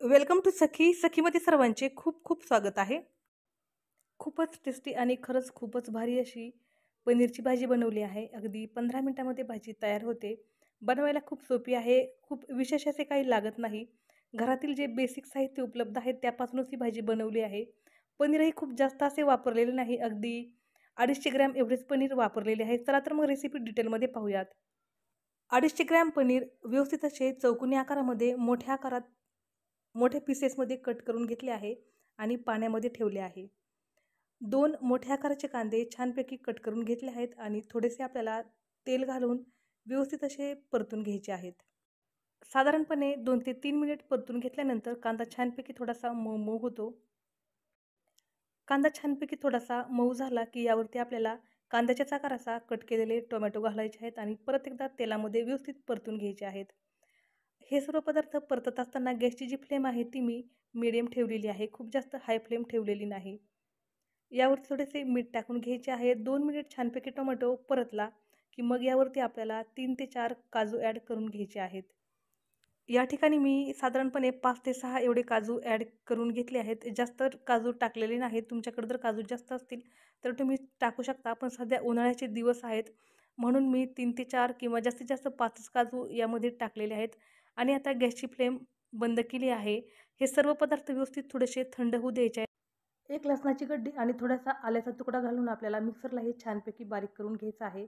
Welcome to सखीमध्ये सर्वांचे खूप खूप स्वागत आहे. खूपच टेस्टी आणि खरंच खूपच भारी अशी पनीरची भाजी बनवली आहे. अगदी 15 मिनिटामध्ये भाजी तयार होते. बनवायला खूप सोपी आहे. खूप विशेष असे काही लागत नाही. घरातील जे बेसिक साहित्य उपलब्ध आहेत त्यापासूनच ही भाजी बनवली आहे. पनीरही खूप जास्त असे वापरलेले नाही. अगदी 250 ग्रॅम एवढेच पनीर वापरलेले आहे. चला तर मग रेसिपी डिटेलमध्ये पाहूयात. 250 ग्रॅम पनीर व्यवस्थित असे चौकोनी आकारामध्ये मोठ्या आकारात मोठ्या पीसेसमध्ये कट करून घेतले आहे आणि पाण्यामध्ये ठेवले आहे. 2 मोठ्या आकाराचे कांदे छानपैकी कट करून घेतले आहेत आणि थोडेसे आपल्याला तेल घालून व्यवस्थित असे परतून घ्यायचे आहेत. साधारणपणे 2 ते 3 मिनिट परतून घेतल्यानंतर कांदा छानपैकी थोडासा मऊ होतो. कांदा छानपैकी थोडासा मऊ झाला की यावरती आपल्याला कांद्याच्याच आकाराचा कट केलेले टोमॅटो घालायचे आहेत आणि परत एकदा तेलामध्ये व्यवस्थित परतून घ्यायचे आहेत. हे सर्व पदार्थ परतत असताना गॅसची जी फ्लेम आहे ती मी मीडियम ठेवलेली आहे. खूप जास्त हाय फ्लेम ठेवलेली नाही. यावरती थोडेसे मीठ टाकून घ्यायचे आहे. 2 मिनिट छानपैकी टोमॅटो परतला की मग यावरती आपल्याला 3 ते 4 काजू ॲड करून घ्यायचे आहेत. या ठिकाणी मी साधारणपणे 5 ते 6 एवढे काजू ॲड करून घेतले आहेत. जास्त काजू टाकलेले नाहीत. तुमच्याकडे जर काजू जास्त असतील तर तुम्ही टाकू शकता. पण सध्या उन्हाळ्याचे दिवस आहेत म्हणून मी 3 ते 4 किंवा जास्तीत जास्त 5च काजू यामध्ये टाकलेले आहेत. आणि आता गॅसची फ्लेम बंद केली आहे. हे सर्व पदार्थ व्यवस्थित थोडेसे थंड होऊ द्यायचे आहेत. एक लसणाची गड्डी आणि थोडासा आल्याचा तुकडा घालून आपल्याला मिक्सरला हे छानपैकी बारीक करून घ्यायचं आहे.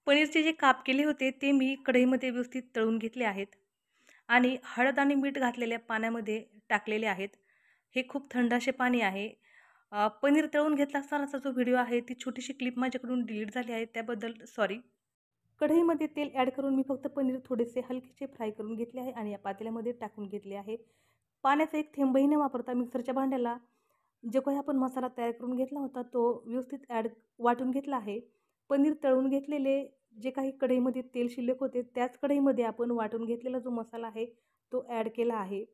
पनीरचे जे काप केले होते ते मी कढईमध्ये व्यवस्थित तळून घेतले आहेत आणि हळद आणि मीठ घातलेल्या पाण्यामध्ये टाकलेले आहेत. हे खूप थंड असे पाणी आहे. पनीर तळून घेतला असतानाचा जो व्हिडिओ आहे ती छोटीशी क्लिप माझ्याकडून डिलीट झाली आहे त्याबद्दल सॉरी. कढईमध्ये तेल ॲड करून मी फक्त पनीर थोडेसे हलकेसे फ्राय करून घेतले आहे आणि या पातेल्यामध्ये टाकून घेतले आहे. पाण्याचा एक थेंबही न वापरता मिक्सरच्या भांड्याला जो काही आपण मसाला तयार करून घेतला होता तो व्यवस्थित वाटून घेतला आहे. पनीर तळून घेतलेले जे काही कढईमध्ये तेल शिल्लक होते त्याच कढईमध्ये आपण वाटून घेतलेला जो मसाला आहे तो ॲड केला आहे.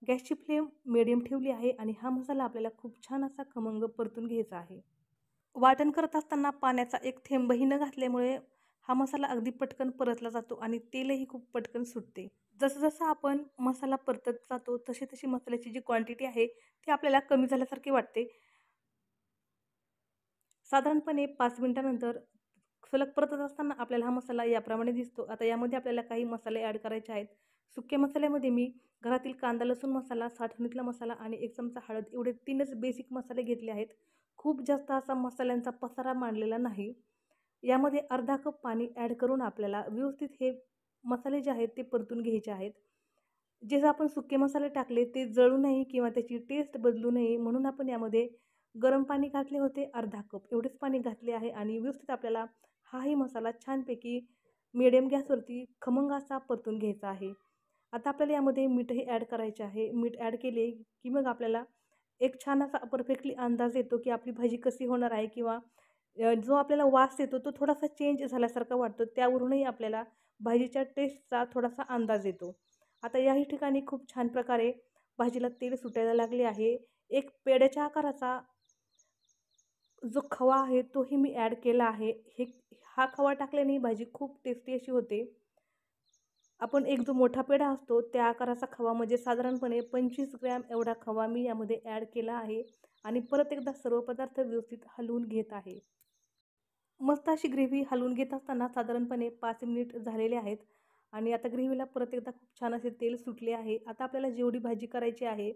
गॅसची फ्लेम मिडियम ठेवली आहे आणि हा मसाला आपल्याला खूप छान असा खमंग परतून घ्यायचा आहे. वाटण करत असताना पाण्याचा एक थेंबही न घातल्यामुळे हा मसाला अगदी पटकन परतला जातो आणि तेलही खूप पटकन सुटते. जसं जसं आपण मसाला परतत जातो तशी तशी मसाल्याची जी क्वांटिटी आहे ती आपल्याला कमी झाल्यासारखी वाटते. साधारणपणे 5 मिनिटानंतर सलग परतत असताना आपल्याला हा मसाला याप्रमाणे दिसतो. आता यामध्ये आपल्याला काही मसाले ॲड करायचे आहेत. सुक्या मसाल्यामध्ये मी घरातील कांदा लसूण मसाला, साठवणीतला मसाला आणि 1 चमचा हळद एवढे 3च बेसिक मसाले घेतले आहेत. खूप जास्त असा मसाल्यांचा पसारा मांडलेला नाही. यामध्ये अर्धा कप पाणी ॲड करून आपल्याला व्यवस्थित हे मसाले जे आहेत ते परतून घ्यायचे आहेत. जे आपण सुके मसाले टाकले ते जळू नये किंवा त्याची टेस्ट बदलू नये म्हणून आपण यामध्ये गरम पाणी घातले होते अर्धा कप एवढेच पाणी घातले आहे आणि व्यवस्थित आपल्याला हाही मसाला छानपैकी मिडियम गॅसवरती खमंग असा परतून घ्यायचा आहे. आता आपल्याला यामध्ये मीठही ॲड करायचे आहे. मीठ ॲड केले की मग आपल्याला एक छान असा परफेक्टली अंदाज येतो की आपली भाजी कशी होणार आहे किंवा जो आपल्याला वास येतो तो थोडासा चेंज झाल्यासारखा वाटतो. त्यावरूनही आपल्याला भाजीच्या टेस्टचा थोडासा अंदाज येतो. आता याही ठिकाणी खूप छान प्रकारे भाजीला तेल सुटायला लागले आहे. एक पेढ्याच्या आकाराचा जो खवा आहे तोही मी ॲड केला आहे. हा खवा टाकल्याने भाजी खूप टेस्टी अशी होते. आपण एक जो मोठा पेढा असतो त्या आकाराचा खवा म्हणजे साधारणपणे 25 ग्रॅम एवढा खवा मी यामध्ये ॲड केला आहे आणि परत एकदा सर्व पदार्थ व्यवस्थित हलवून घेत आहे. मस्त अशी ग्रेव्ही हलवून घेत असताना साधारणपणे 5 मिनिट झालेले आहेत आणि आता ग्रेव्हीला परत एकदा खूप छान असे तेल सुटले आहे. आता आपल्याला जेवढी भाजी करायची आहे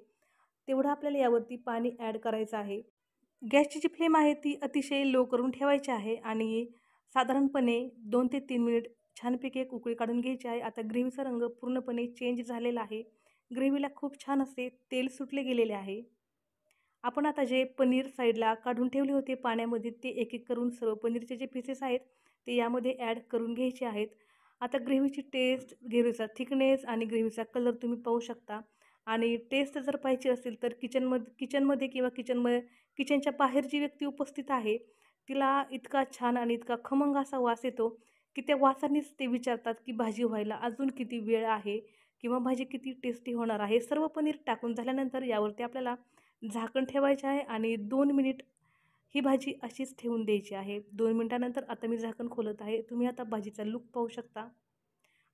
तेवढं आपल्याला यावरती पाणी ॲड करायचं आहे. गॅसची जी फ्लेम आहे ती अतिशय लो करून ठेवायची आहे आणि साधारणपणे 2 ते 3 मिनिट छानपैकी एक उकळी काढून घ्यायची आहे. आता ग्रेव्हीचा रंग पूर्णपणे चेंज झालेला आहे. ग्रेव्हीला खूप छान असे तेल सुटले गेलेले आहे. आपण आता जे पनीर साईडला काढून ठेवले होते पाण्यामध्ये ते एक एक करून सर्व पनीरचे जे पीसेस आहेत ते यामध्ये ॲड करून घ्यायचे आहेत. आता ग्रेव्हीची टेस्ट, ग्रेव्हीचा थिकनेस आणि ग्रेव्हीचा कलर तुम्ही पाहू शकता आणि टेस्ट जर पाहिजे असेल तर किचनमध्ये किंवा किचनच्या बाहेर जी व्यक्ती उपस्थित आहे तिला इतका छान आणि इतका खमंग असा वास येतो की त्या वासानेच ते विचारतात की भाजी व्हायला अजून किती वेळ आहे किंवा भाजी किती टेस्टी होणार आहे. सर्व पनीर टाकून झाल्यानंतर यावरती आपल्याला झाकण ठेवायचे आहे आणि 2 मिनिट ही भाजी अशीच ठेवून द्यायची आहे. 2 मिनिटानंतर आता मी झाकण खोलत आहे. तुम्ही आता भाजीचा लूक पाहू शकता.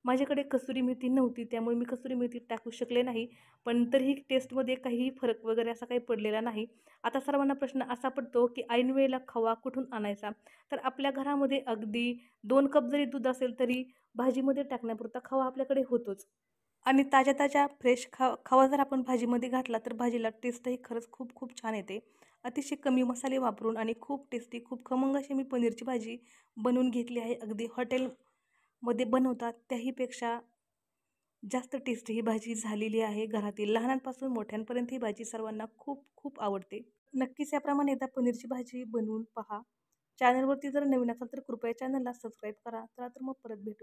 माझ्याकडे कसुरी मेथी नव्हती, त्यामुळे मी कसुरी मेथी टाकू शकले नाही. पण तरीही टेस्टमध्ये काहीही फरक वगैरे असा काही पडलेला नाही. आता सर्वांना प्रश्न असा पडतो, की ऐन वेळेला खवा कुठून आणायचा? तर आपल्या घरामध्ये अगदी 2 कप जरी दूध असेल, तरी भाजीमध्ये टाकण्यापुरता खवा आपल्याकडे होतोच. आणि ताज्या-ताज्या फ्रेश खवा जर आपण भाजीमध्ये घातला, तर भाजीला टेस्टही खरंच खूप खूप छान येते. अतिशय कमी मसाले वापरून आणि खूप टेस्टी, खूप खमंग अशी मी पनीरची भाजी बनवून घेतली आहे. अगदी हॉटेलमध्ये बनवतात त्याहीपेक्षा जास्त टेस्टी ही भाजी झालेली आहे. घरातील लहानांपासून मोठ्यांपर्यंत ही भाजी सर्वांना खूप खूप आवडते. नक्कीच याप्रमाणे एकदा पनीरची भाजी बनवून पहा. चॅनलवरती जर नवीन असाल तर कृपया चॅनलला सबस्क्राईब करा. चला तर मग परत भेटू.